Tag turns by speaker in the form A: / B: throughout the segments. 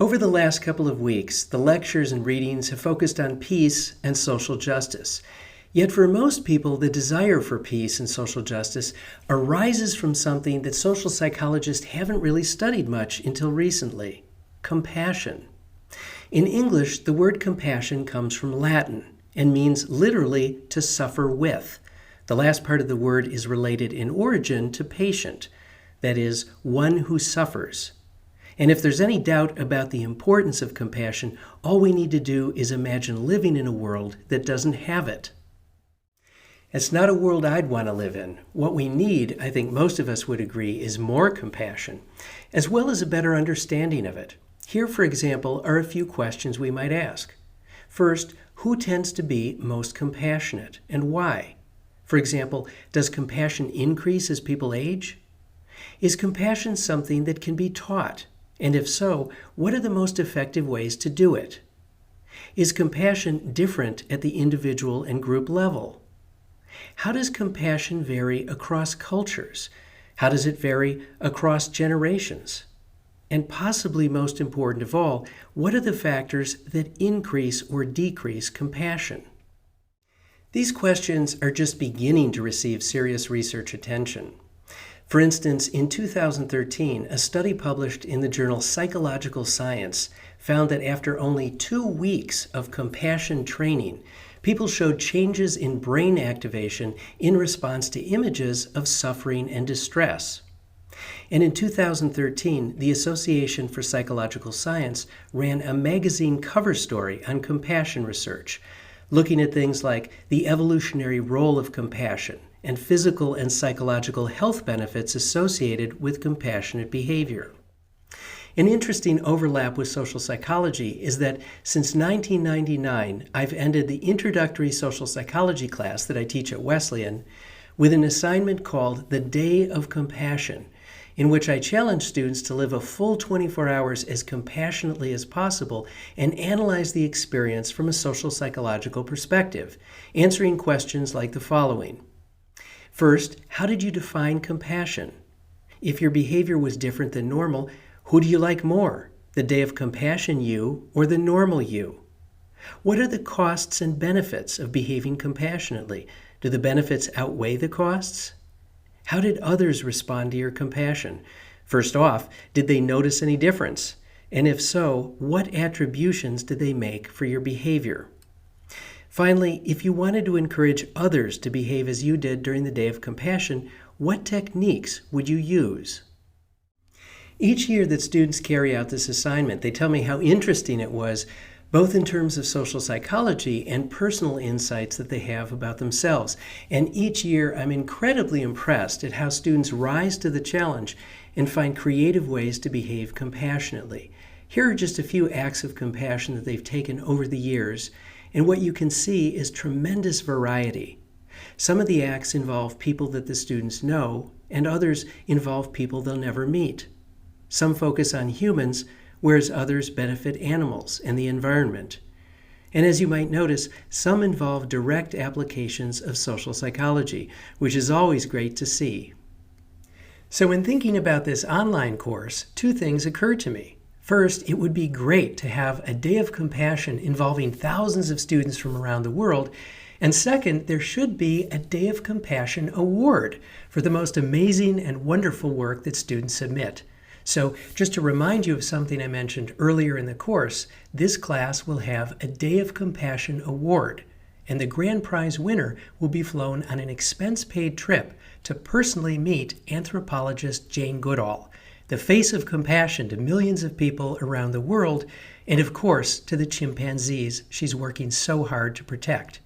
A: Over the last couple of weeks, the lectures and readings have focused on peace and social justice. Yet for most people, the desire for peace and social justice arises from something that social psychologists haven't really studied much until recently: compassion. In English, the word compassion comes from Latin and means literally to suffer with. The last part of the word is related in origin to patient, that is, one who suffers. And if there's any doubt about the importance of compassion, all we need to do is imagine living in a world that doesn't have it. It's not a world I'd want to live in. What we need, I think most of us would agree, is more compassion, as well as a better understanding of it. Here, for example, are a few questions we might ask. First, who tends to be most compassionate and why? For example, does compassion increase as people age? Is compassion something that can be taught? And if so, what are the most effective ways to do it? Is compassion different at the individual and group level? How does compassion vary across cultures? How does it vary across generations? And possibly most important of all, what are the factors that increase or decrease compassion? These questions are just beginning to receive serious research attention. For instance, in 2013, a study published in the journal Psychological Science found that after only 2 weeks of compassion training, people showed changes in brain activation in response to images of suffering and distress. And in 2013, the Association for Psychological Science ran a magazine cover story on compassion research, looking at things like the evolutionary role of compassion and physical and psychological health benefits associated with compassionate behavior. An interesting overlap with social psychology is that since 1999, I've ended the introductory social psychology class that I teach at Wesleyan with an assignment called the Day of Compassion, in which I challenge students to live a full 24 hours as compassionately as possible and analyze the experience from a social psychological perspective, answering questions like the following. First, how did you define compassion? If your behavior was different than normal, who do you like more, the Day of Compassion you or the normal you? What are the costs and benefits of behaving compassionately? Do the benefits outweigh the costs? How did others respond to your compassion? First off, did they notice any difference? And if so, what attributions did they make for your behavior? Finally, if you wanted to encourage others to behave as you did during the Day of Compassion, what techniques would you use? Each year that students carry out this assignment, they tell me how interesting it was, both in terms of social psychology and personal insights that they have about themselves. And each year, I'm incredibly impressed at how students rise to the challenge and find creative ways to behave compassionately. Here are just a few acts of compassion that they've taken over the years, and what you can see is tremendous variety. Some of the acts involve people that the students know, and others involve people they'll never meet. Some focus on humans, whereas others benefit animals and the environment. And as you might notice, some involve direct applications of social psychology, which is always great to see. So when thinking about this online course, 2 things occurred to me. First, it would be great to have a Day of Compassion involving thousands of students from around the world. And second, there should be a Day of Compassion award for the most amazing and wonderful work that students submit. So just to remind you of something I mentioned earlier in the course, this class will have a Day of Compassion award, and the grand prize winner will be flown on an expense-paid trip to personally meet anthropologist Jane Goodall, the face of compassion to millions of people around the world, and of course to the chimpanzees she's working so hard to protect.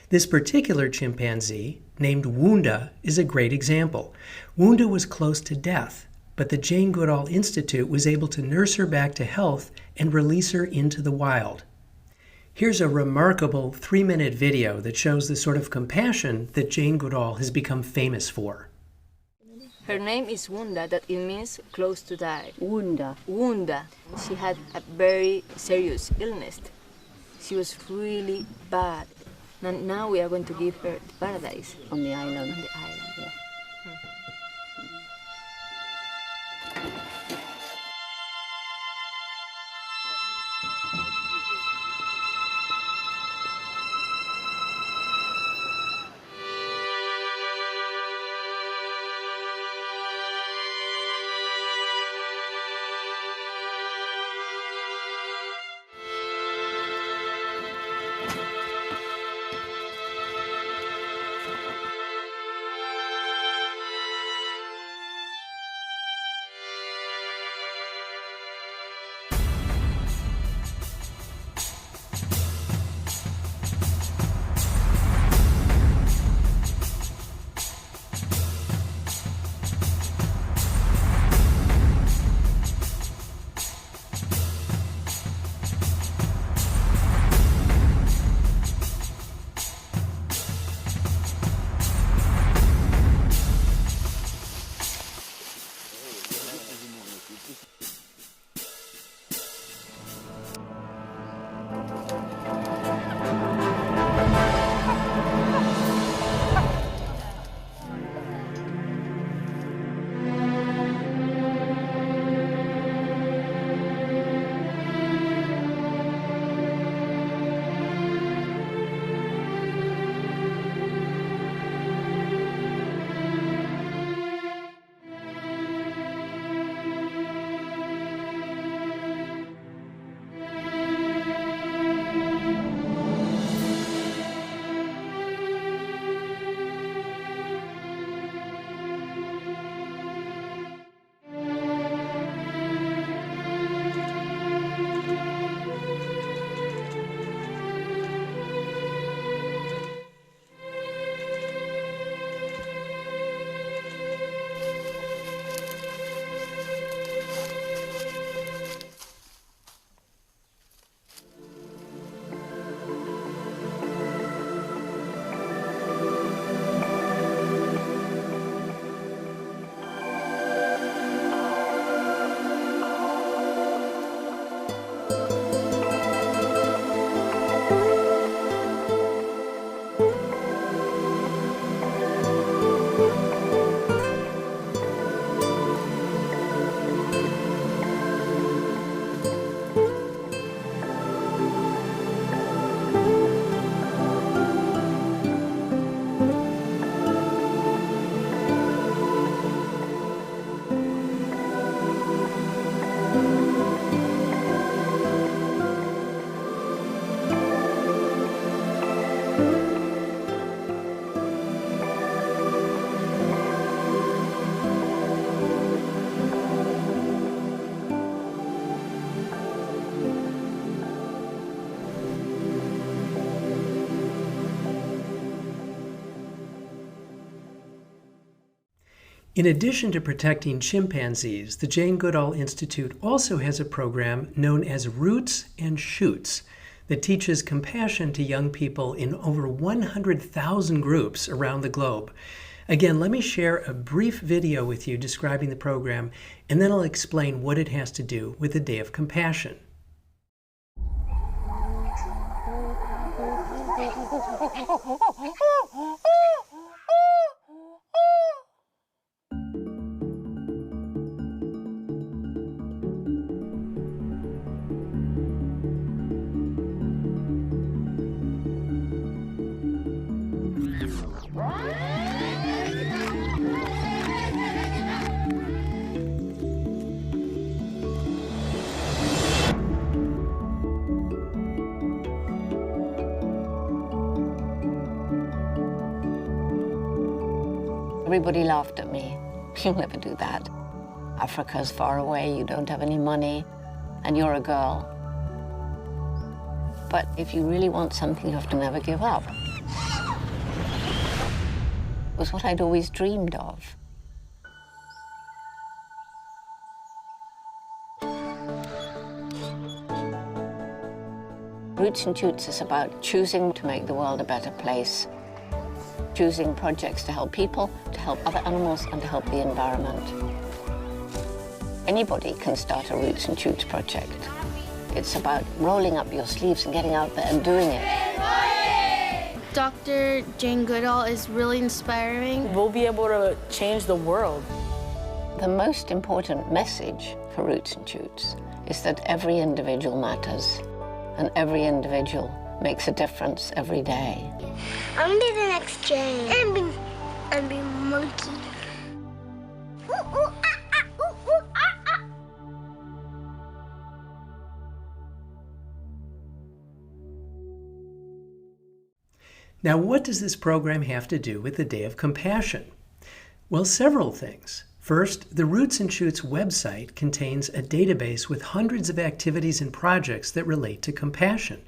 A: This particular chimpanzee, named Wunda, is a great example. Wunda was close to death, but the Jane Goodall Institute was able to nurse her back to health and release her into the wild. Here's a remarkable 3-minute video that shows the sort of compassion that Jane Goodall has become famous for.
B: Her name is Wunda, that it means close to die.
C: Wunda.
B: Wunda. She had a very serious illness. She was really bad. And now we are going to give her paradise.
C: On the island.
B: On the island, yeah.
A: In addition to protecting chimpanzees, the Jane Goodall Institute also has a program known as Roots and Shoots that teaches compassion to young people in over 100,000 groups around the globe. Again, let me share a brief video with you describing the program, and then I'll explain what it has to do with the Day of Compassion.
C: Everybody laughed at me. You'll never do that. Africa's far away, you don't have any money, and you're a girl. But if you really want something, you have to never give up. It was what I'd always dreamed of. Roots and Shoots is about choosing to make the world a better place, choosing projects to help people, to help other animals, and to help the environment. Anybody can start a Roots and Shoots project. It's about rolling up your sleeves and getting out there and doing it.
D: Dr. Jane Goodall is really inspiring.
E: We'll be able to change the world.
C: The most important message for Roots and Shoots is that every individual matters, and every individual makes a difference every day.
F: I'm gonna be the next Jane. I'm be monkey.
A: Now, what does this program have to do with the Day of Compassion? Well, several things. First, the Roots and Shoots website contains a database with hundreds of activities and projects that relate to compassion.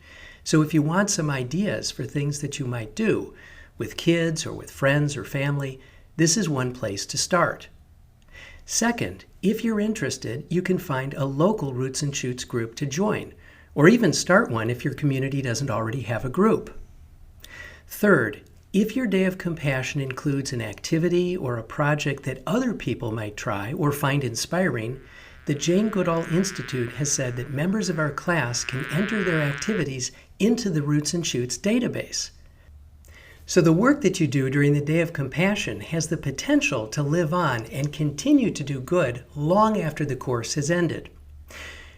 A: So if you want some ideas for things that you might do with kids or with friends or family, this is one place to start. Second, if you're interested, you can find a local Roots and Shoots group to join, or even start one if your community doesn't already have a group. Third, if your Day of Compassion includes an activity or a project that other people might try or find inspiring, the Jane Goodall Institute has said that members of our class can enter their activities into the Roots and Shoots database. So the work that you do during the Day of Compassion has the potential to live on and continue to do good long after the course has ended.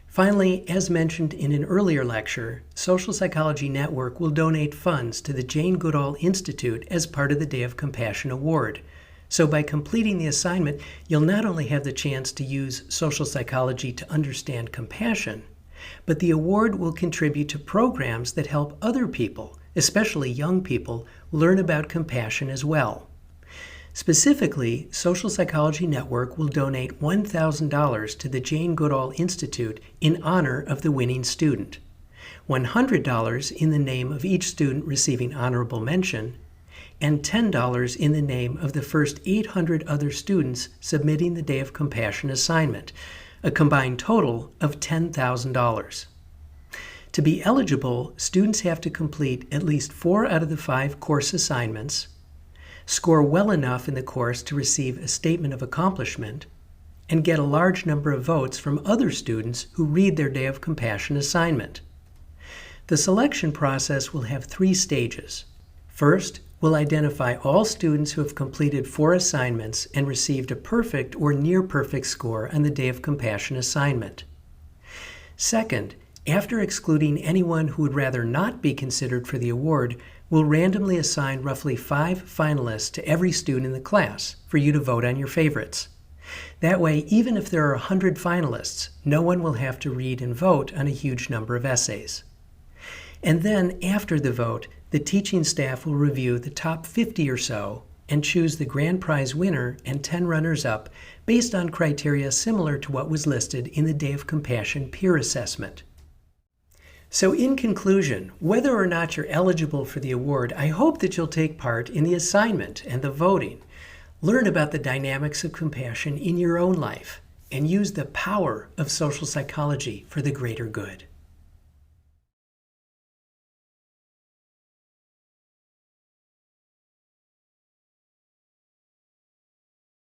A: Finally, as mentioned in an earlier lecture, Social Psychology Network will donate funds to the Jane Goodall Institute as part of the Day of Compassion Award. So by completing the assignment, you'll not only have the chance to use social psychology to understand compassion, but the award will contribute to programs that help other people, especially young people, learn about compassion as well. Specifically, Social Psychology Network will donate $1,000 to the Jane Goodall Institute in honor of the winning student, $100 in the name of each student receiving honorable mention, and $10 in the name of the first 800 other students submitting the Day of Compassion assignment, a combined total of $10,000. To be eligible, students have to complete at least 4 out of the 5 course assignments, score well enough in the course to receive a statement of accomplishment, and get a large number of votes from other students who read their Day of Compassion assignment. The selection process will have 3 stages. First, we'll identify all students who have completed 4 assignments and received a perfect or near perfect score on the Day of Compassion assignment. Second, after excluding anyone who would rather not be considered for the award, we'll randomly assign roughly 5 finalists to every student in the class for you to vote on your favorites. That way, even if there are 100 finalists, no one will have to read and vote on a huge number of essays. And then, after the vote, the teaching staff will review the top 50 or so and choose the grand prize winner and 10 runners-up based on criteria similar to what was listed in the Day of Compassion peer assessment. So in conclusion, whether or not you're eligible for the award, I hope that you'll take part in the assignment and the voting. Learn about the dynamics of compassion in your own life and use the power of social psychology for the greater good.